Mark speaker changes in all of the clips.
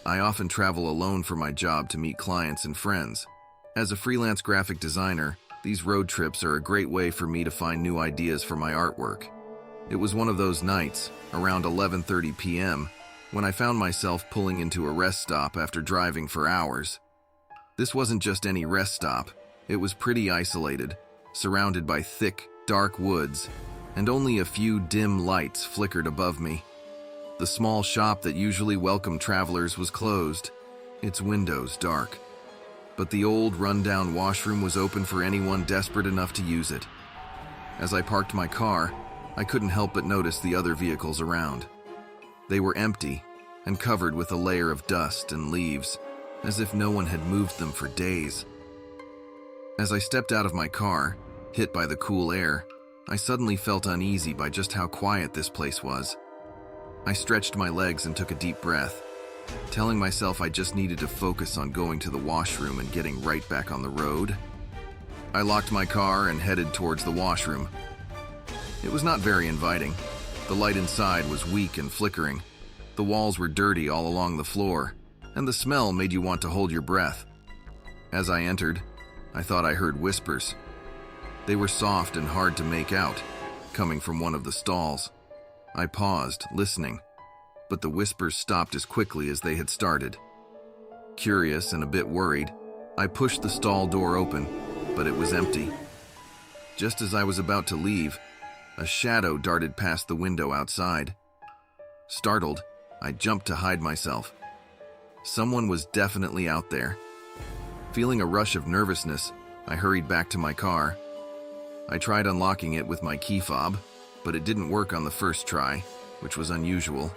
Speaker 1: I often travel alone for my job to meet clients and friends. As a freelance graphic designer, these road trips are a great way for me to find new ideas for my artwork. It was one of those nights, around 11:30 p.m., when I found myself pulling into a rest stop after driving for hours. This wasn't just any rest stop. It was pretty isolated, surrounded by thick, dark woods, and only a few dim lights flickered above me. The small shop that usually welcomed travelers was closed, its windows dark. But the old, run-down washroom was open for anyone desperate enough to use it. As I parked my car, I couldn't help but notice the other vehicles around. They were empty and covered with a layer of dust and leaves, as if no one had moved them for days. As I stepped out of my car, hit by the cool air, I suddenly felt uneasy by just how quiet this place was. I stretched my legs and took a deep breath, telling myself I just needed to focus on going to the washroom and getting right back on the road. I locked my car and headed towards the washroom. It was not very inviting. The light inside was weak and flickering. The walls were dirty all along the floor, and the smell made you want to hold your breath. As I entered, I thought I heard whispers. They were soft and hard to make out, coming from one of the stalls. I paused, listening, but the whispers stopped as quickly as they had started. Curious and a bit worried, I pushed the stall door open, but it was empty. Just as I was about to leave, a shadow darted past the window outside. Startled, I jumped to hide myself. Someone was definitely out there. Feeling a rush of nervousness, I hurried back to my car. I tried unlocking it with my key fob, but it didn't work on the first try, which was unusual.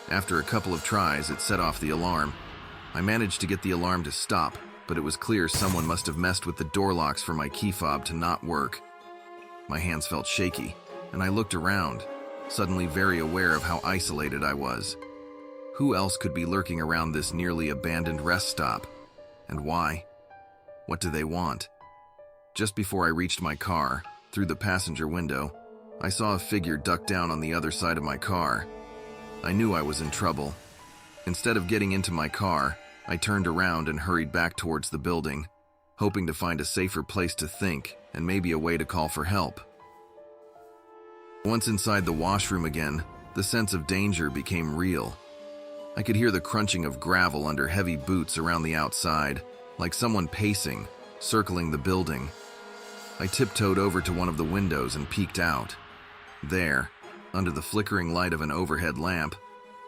Speaker 1: After a couple of tries, it set off the alarm. I managed to get the alarm to stop, but it was clear someone must have messed with the door locks for my key fob to not work. My hands felt shaky, and I looked around, suddenly very aware of how isolated I was. Who else could be lurking around this nearly abandoned rest stop? And why? What do they want? Just before I reached my car, through the passenger window, I saw a figure duck down on the other side of my car. I knew I was in trouble. Instead of getting into my car, I turned around and hurried back towards the building, hoping to find a safer place to think and maybe a way to call for help. Once inside the washroom again, the sense of danger became real. I could hear the crunching of gravel under heavy boots around the outside, like someone pacing, circling the building. I tiptoed over to one of the windows and peeked out. There, under the flickering light of an overhead lamp,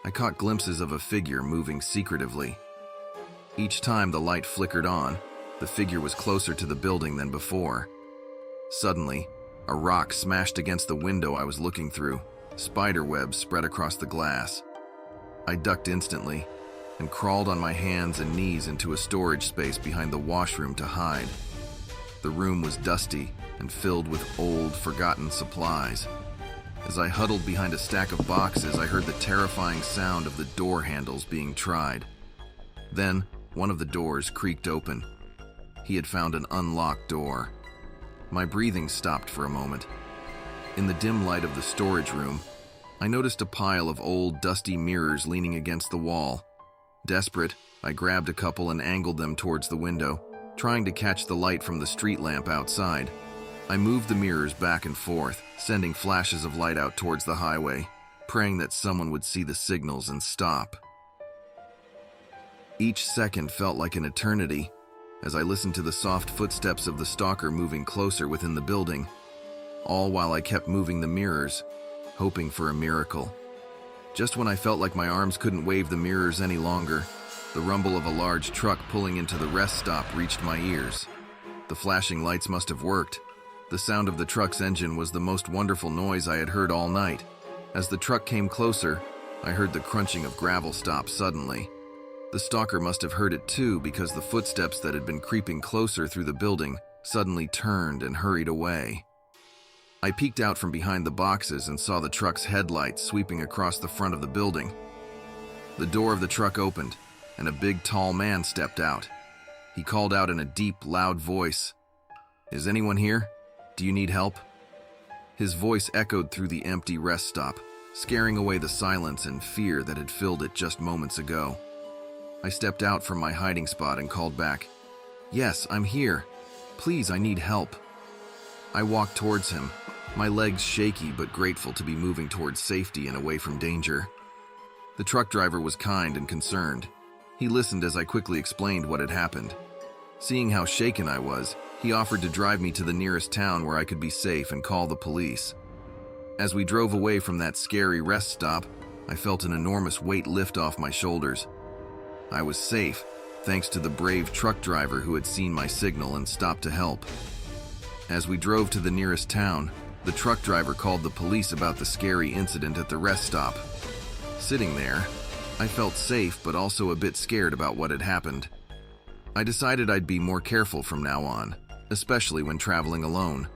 Speaker 1: I caught glimpses of a figure moving secretively. Each time the light flickered on, the figure was closer to the building than before. Suddenly, a rock smashed against the window I was looking through. Spider webs spread across the glass. I ducked instantly and crawled on my hands and knees into a storage space behind the washroom to hide. The room was dusty and filled with old, forgotten supplies. As I huddled behind a stack of boxes, I heard the terrifying sound of the door handles being tried. Then, one of the doors creaked open. He had found an unlocked door. My breathing stopped for a moment. In the dim light of the storage room, I noticed a pile of old, dusty mirrors leaning against the wall. Desperate, I grabbed a couple and angled them towards the window, trying to catch the light from the street lamp outside. I moved the mirrors back and forth, sending flashes of light out towards the highway, praying that someone would see the signals and stop. Each second felt like an eternity, as I listened to the soft footsteps of the stalker moving closer within the building, all while I kept moving the mirrors, hoping for a miracle. Just when I felt like my arms couldn't wave the mirrors any longer, the rumble of a large truck pulling into the rest stop reached my ears. The flashing lights must have worked. The sound of the truck's engine was the most wonderful noise I had heard all night. As the truck came closer, I heard the crunching of gravel stop suddenly. The stalker must have heard it too, because the footsteps that had been creeping closer through the building suddenly turned and hurried away. I peeked out from behind the boxes and saw the truck's headlights sweeping across the front of the building. The door of the truck opened, and a big, tall man stepped out. He called out in a deep, loud voice, "Is anyone here? Do you need help?" His voice echoed through the empty rest stop, scaring away the silence and fear that had filled it just moments ago. I stepped out from my hiding spot and called back, "Yes, I'm here. Please, I need help." I walked towards him, my legs shaky but grateful to be moving towards safety and away from danger. The truck driver was kind and concerned. He listened as I quickly explained what had happened. Seeing how shaken I was, he offered to drive me to the nearest town where I could be safe and call the police. As we drove away from that scary rest stop, I felt an enormous weight lift off my shoulders. I was safe, thanks to the brave truck driver who had seen my signal and stopped to help. As we drove to the nearest town, the truck driver called the police about the scary incident at the rest stop. Sitting there, I felt safe but also a bit scared about what had happened. I decided I'd be more careful from now on, especially when traveling alone.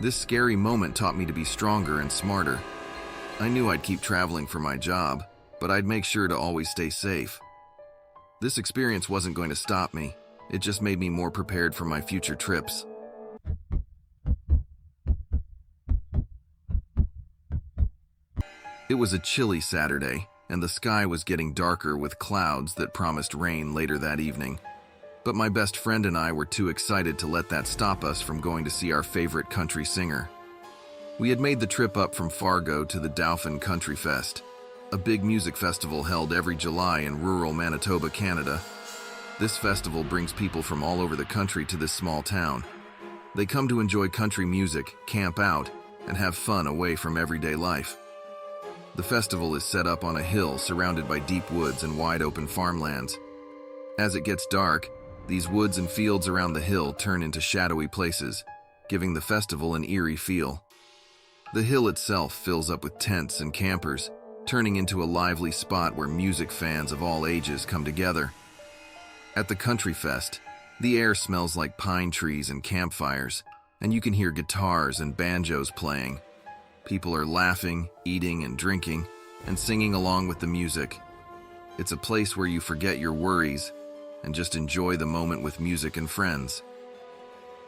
Speaker 1: This scary moment taught me to be stronger and smarter. I knew I'd keep traveling for my job, but I'd make sure to always stay safe. This experience wasn't going to stop me. It just made me more prepared for my future trips. It was a chilly Saturday, and the sky was getting darker with clouds that promised rain later that evening. But my best friend and I were too excited to let that stop us from going to see our favorite country singer. We had made the trip up from Fargo to the Dauphin Country Fest, a big music festival held every July in rural Manitoba, Canada. This festival brings people from all over the country to this small town. They come to enjoy country music, camp out, and have fun away from everyday life. The festival is set up on a hill surrounded by deep woods and wide open farmlands. As it gets dark, these woods and fields around the hill turn into shadowy places, giving the festival an eerie feel. The hill itself fills up with tents and campers, turning into a lively spot where music fans of all ages come together. At the Country Fest, the air smells like pine trees and campfires, and you can hear guitars and banjos playing. People are laughing, eating, and drinking, and singing along with the music. It's a place where you forget your worries and just enjoy the moment with music and friends.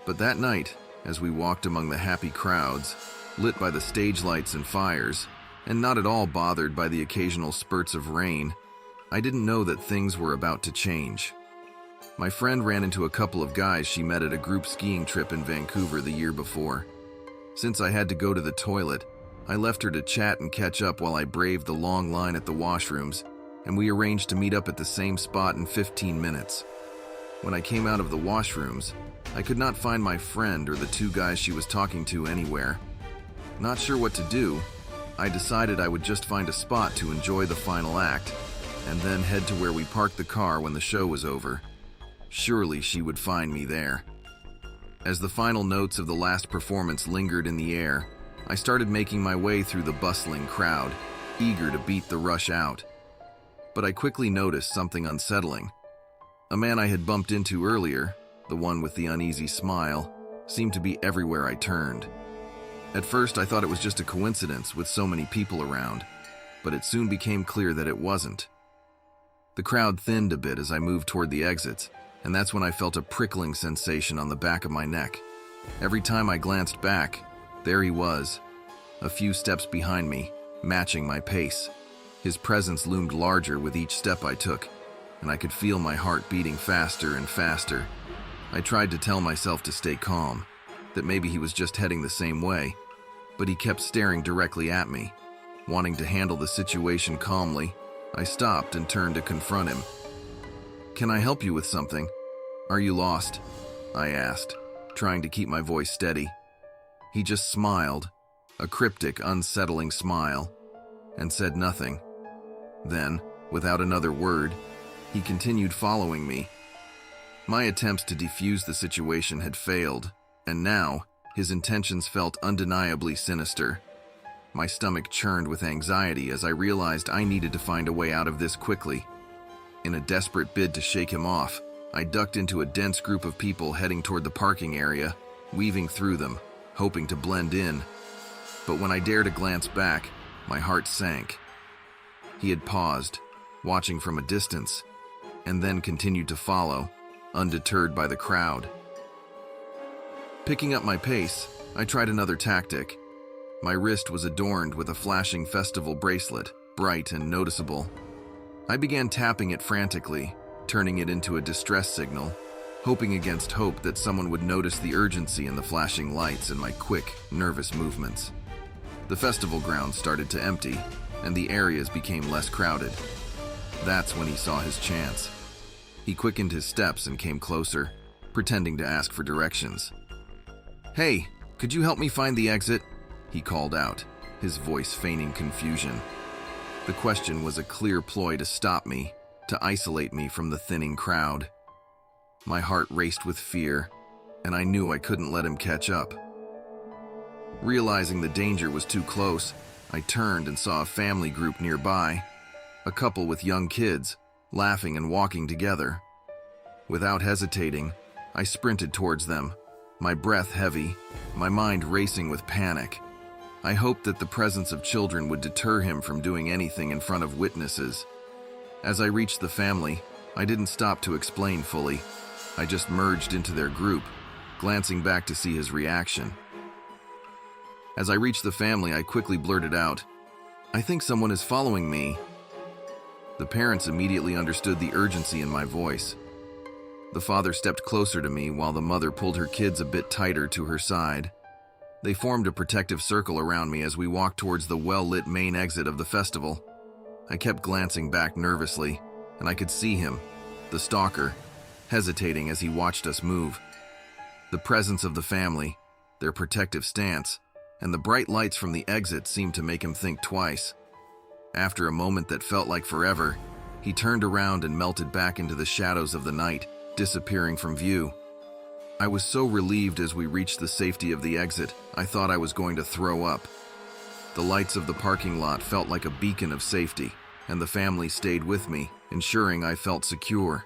Speaker 1: But that night, as we walked among the happy crowds, lit by the stage lights and fires, and not at all bothered by the occasional spurts of rain, I didn't know that things were about to change. My friend ran into a couple of guys she met at a group skiing trip in Vancouver the year before. Since I had to go to the toilet, I left her to chat and catch up while I braved the long line at the washrooms, and we arranged to meet up at the same spot in 15 minutes. When I came out of the washrooms, I could not find my friend or the two guys she was talking to anywhere. Not sure what to do, I decided I would just find a spot to enjoy the final act, and then head to where we parked the car when the show was over. Surely she would find me there. As the final notes of the last performance lingered in the air, I started making my way through the bustling crowd, eager to beat the rush out. But I quickly noticed something unsettling. A man I had bumped into earlier, the one with the uneasy smile, seemed to be everywhere I turned. At first, I thought it was just a coincidence with so many people around, but it soon became clear that it wasn't. The crowd thinned a bit as I moved toward the exits, and that's when I felt a prickling sensation on the back of my neck. Every time I glanced back, there he was, a few steps behind me, matching my pace. His presence loomed larger with each step I took, and I could feel my heart beating faster and faster. I tried to tell myself to stay calm, that maybe he was just heading the same way, but he kept staring directly at me. Wanting to handle the situation calmly, I stopped and turned to confront him. "Can I help you with something? Are you lost?" I asked, trying to keep my voice steady. He just smiled, a cryptic, unsettling smile, and said nothing. Then, without another word, he continued following me. My attempts to defuse the situation had failed, and now, his intentions felt undeniably sinister. My stomach churned with anxiety as I realized I needed to find a way out of this quickly. In a desperate bid to shake him off, I ducked into a dense group of people heading toward the parking area, weaving through them, hoping to blend in. But when I dared to glance back, my heart sank. He had paused, watching from a distance, and then continued to follow, undeterred by the crowd. Picking up my pace, I tried another tactic. My wrist was adorned with a flashing festival bracelet, bright and noticeable. I began tapping it frantically, turning it into a distress signal, hoping against hope that someone would notice the urgency in the flashing lights and my quick, nervous movements. The festival grounds started to empty, and the areas became less crowded. That's when he saw his chance. He quickened his steps and came closer, pretending to ask for directions. "Hey, could you help me find the exit?" he called out, his voice feigning confusion. The question was a clear ploy to stop me, to isolate me from the thinning crowd. My heart raced with fear, and I knew I couldn't let him catch up. Realizing the danger was too close, I turned and saw a family group nearby, a couple with young kids, laughing and walking together. Without hesitating, I sprinted towards them, my breath heavy, my mind racing with panic. I hoped that the presence of children would deter him from doing anything in front of witnesses. As I reached the family, I didn't stop to explain fully. I just merged into their group, glancing back to see his reaction. As I reached the family, I quickly blurted out, "I think someone is following me." The parents immediately understood the urgency in my voice. The father stepped closer to me while the mother pulled her kids a bit tighter to her side. They formed a protective circle around me as we walked towards the well-lit main exit of the festival. I kept glancing back nervously, and I could see him, the stalker, hesitating as he watched us move. The presence of the family, their protective stance, and the bright lights from the exit seemed to make him think twice. After a moment that felt like forever, he turned around and melted back into the shadows of the night, disappearing from view. I was so relieved as we reached the safety of the exit, I thought I was going to throw up. The lights of the parking lot felt like a beacon of safety, and the family stayed with me, ensuring I felt secure.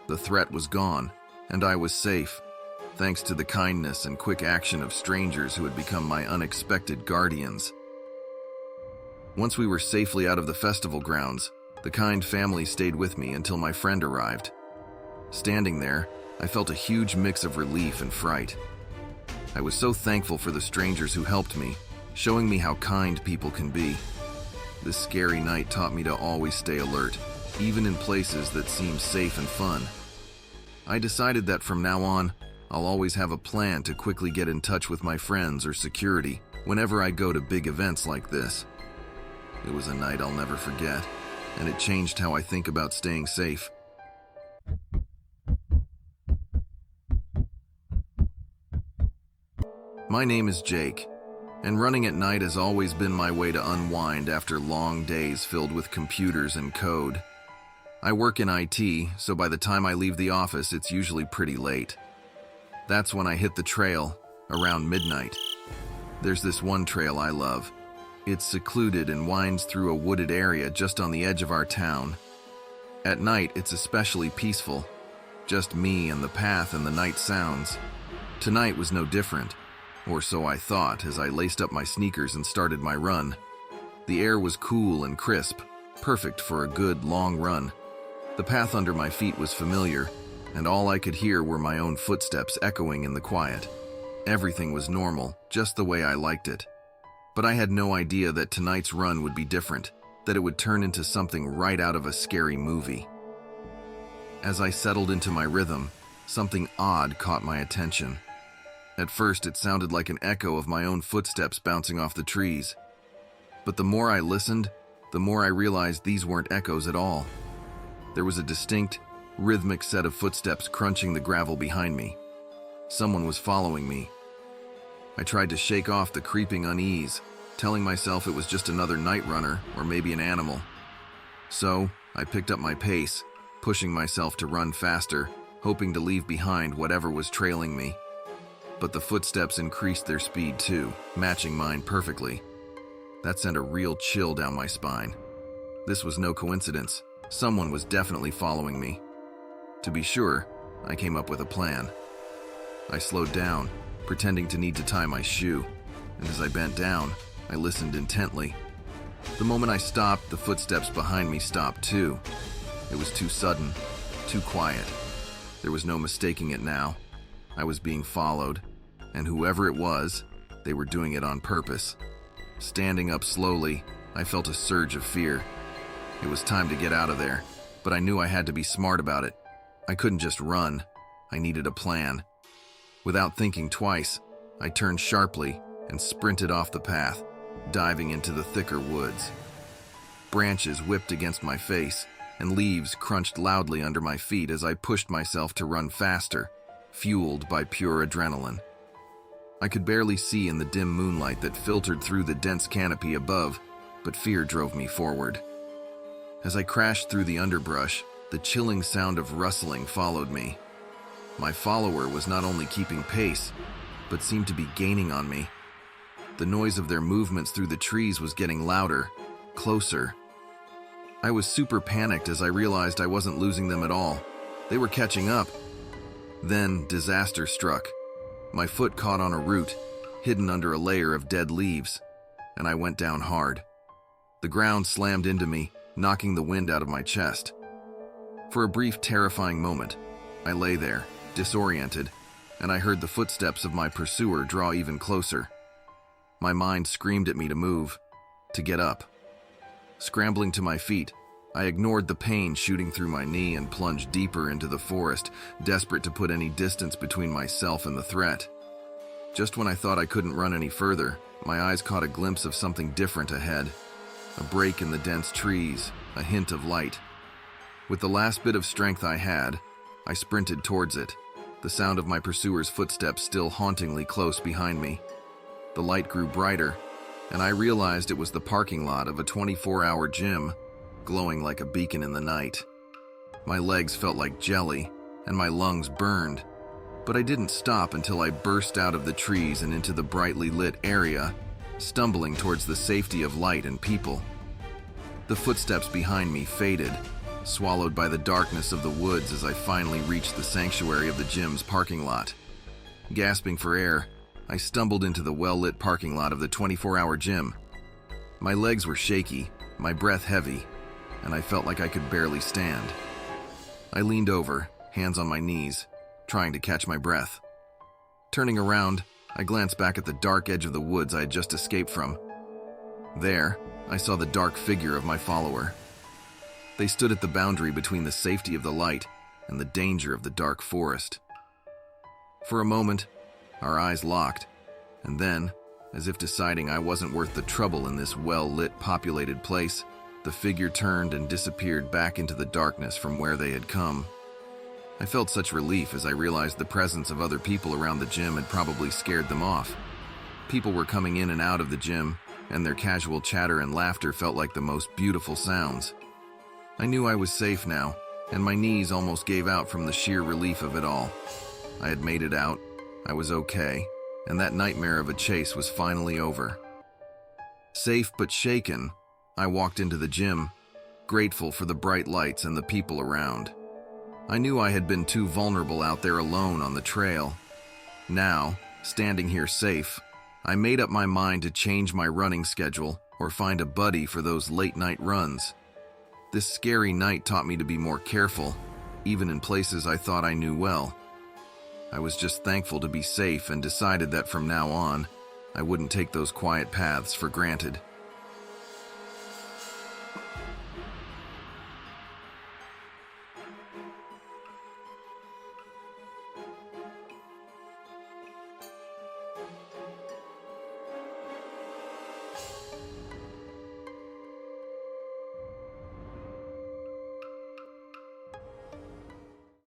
Speaker 1: The threat was gone, and I was safe, thanks to the kindness and quick action of strangers who had become my unexpected guardians. Once we were safely out of the festival grounds, the kind family stayed with me until my friend arrived. Standing there, I felt a huge mix of relief and fright. I was so thankful for the strangers who helped me, showing me how kind people can be. This scary night taught me to always stay alert, even in places that seem safe and fun. I decided that from now on, I'll always have a plan to quickly get in touch with my friends or security whenever I go to big events like this. It was a night I'll never forget, and it changed how I think about staying safe. My name is Jake, and running at night has always been my way to unwind after long days filled with computers and code. I work in IT, so by the time I leave the office, it's usually pretty late. That's when I hit the trail, around midnight. There's this one trail I love. It's secluded and winds through a wooded area just on the edge of our town. At night, it's especially peaceful. Just me and the path and the night sounds. Tonight was no different. Or so I thought as I laced up my sneakers and started my run. The air was cool and crisp, perfect for a good long run. The path under my feet was familiar, and all I could hear were my own footsteps echoing in the quiet. Everything was normal, just the way I liked it. But I had no idea that tonight's run would be different, that it would turn into something right out of a scary movie. As I settled into my rhythm, something odd caught my attention. At first, it sounded like an echo of my own footsteps bouncing off the trees. But the more I listened, the more I realized these weren't echoes at all. There was a distinct, rhythmic set of footsteps crunching the gravel behind me. Someone was following me. I tried to shake off the creeping unease, telling myself it was just another night runner or maybe an animal. So, I picked up my pace, pushing myself to run faster, hoping to leave behind whatever was trailing me. But the footsteps increased their speed too, matching mine perfectly. That sent a real chill down my spine. This was no coincidence. Someone was definitely following me. To be sure, I came up with a plan. I slowed down, pretending to need to tie my shoe, and as I bent down, I listened intently. The moment I stopped, the footsteps behind me stopped too. It was too sudden, too quiet. There was no mistaking it now. I was being followed, and whoever it was, they were doing it on purpose. Standing up slowly, I felt a surge of fear. It was time to get out of there, but I knew I had to be smart about it. I couldn't just run. I needed a plan. Without thinking twice, I turned sharply and sprinted off the path, diving into the thicker woods. Branches whipped against my face, and leaves crunched loudly under my feet as I pushed myself to run faster, fueled by pure adrenaline. I could barely see in the dim moonlight that filtered through the dense canopy above, but fear drove me forward. As I crashed through the underbrush, the chilling sound of rustling followed me. My follower was not only keeping pace, but seemed to be gaining on me. The noise of their movements through the trees was getting louder, closer. I was super panicked as I realized I wasn't losing them at all. They were catching up. Then disaster struck. My foot caught on a root, hidden under a layer of dead leaves, and I went down hard. The ground slammed into me, knocking the wind out of my chest. For a brief, terrifying moment, I lay there, disoriented, and I heard the footsteps of my pursuer draw even closer. My mind screamed at me to move, to get up. Scrambling to my feet, I ignored the pain shooting through my knee and plunged deeper into the forest, desperate to put any distance between myself and the threat. Just when I thought I couldn't run any further, my eyes caught a glimpse of something different ahead. A break in the dense trees, a hint of light. With the last bit of strength I had, I sprinted towards it, the sound of my pursuer's footsteps still hauntingly close behind me. The light grew brighter, and I realized it was the parking lot of a 24-hour gym, glowing like a beacon in the night. My legs felt like jelly, and my lungs burned, but I didn't stop until I burst out of the trees and into the brightly lit area, stumbling towards the safety of light and people. The footsteps behind me faded, swallowed by the darkness of the woods as I finally reached the sanctuary of the gym's parking lot. Gasping for air, I stumbled into the well-lit parking lot of the 24-hour gym. My legs were shaky, my breath heavy, and I felt like I could barely stand. I leaned over, hands on my knees, trying to catch my breath. Turning around, I glanced back at the dark edge of the woods I had just escaped from. There, I saw the dark figure of my follower. They stood at the boundary between the safety of the light and the danger of the dark forest. For a moment, our eyes locked, and then, as if deciding I wasn't worth the trouble in this well-lit, populated place, the figure turned and disappeared back into the darkness from where they had come. I felt such relief as I realized the presence of other people around the gym had probably scared them off. People were coming in and out of the gym, and their casual chatter and laughter felt like the most beautiful sounds. I knew I was safe now, and my knees almost gave out from the sheer relief of it all. I had made it out, I was okay, and that nightmare of a chase was finally over. Safe but shaken, I walked into the gym, grateful for the bright lights and the people around. I knew I had been too vulnerable out there alone on the trail. Now, standing here safe, I made up my mind to change my running schedule or find a buddy for those late-night runs. This scary night taught me to be more careful, even in places I thought I knew well. I was just thankful to be safe and decided that from now on, I wouldn't take those quiet paths for granted.